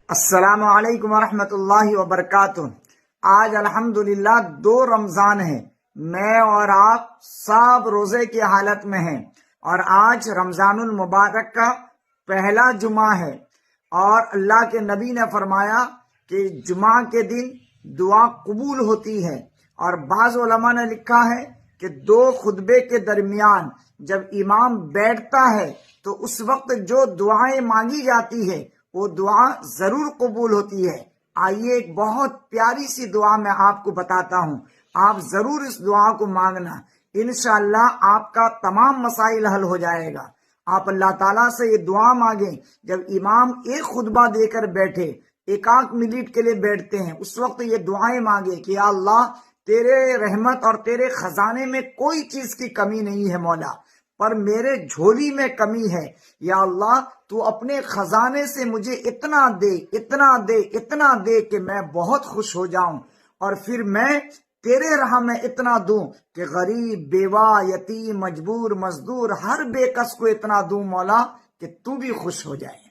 السلام علیکم ورحمۃ اللہ وبرکاتہ۔ آج الحمدللہ 2 رمضان ہے۔ میں اور آپ سب روزے کی حالت میں ہیں اور آج رمضان المبارک کا پہلا جمعہ ہے، اور اللہ کے نبی نے فرمایا کہ جمعہ کے دن دعا قبول ہوتی ہے، اور بعض علماء نے لکھا ہے کہ 2 خطبے کے درمیان جب امام بیٹھتا ہے تو اس وقت جو دعائیں مانگی جاتی ہے وہ دعا ضرور قبول ہوتی ہے۔ آئیے ایک بہت پیاری سی دعا میں آپ کو بتاتا ہوں، آپ ضرور اس دعا کو مانگنا، انشاءاللہ آپ کا تمام مسائل حل ہو جائے گا۔ آپ اللہ تعالیٰ سے یہ دعا مانگیں جب امام ایک خطبہ دے کر بیٹھے، 1 منٹ کے لیے بیٹھتے ہیں، اس وقت یہ دعائیں مانگے کہ یا اللہ تیرے رحمت اور تیرے خزانے میں کوئی چیز کی کمی نہیں ہے مولا، پر میرے جھولی میں کمی ہے، یا اللہ تو اپنے خزانے سے مجھے اتنا دے اتنا دے اتنا دے کہ میں بہت خوش ہو جاؤں، اور پھر میں تیرے راہ میں اتنا دوں کہ غریب، بیوہ، یتیم، مجبور، مزدور ہر بے کس کو اتنا دوں مولا کہ تو بھی خوش ہو جائے۔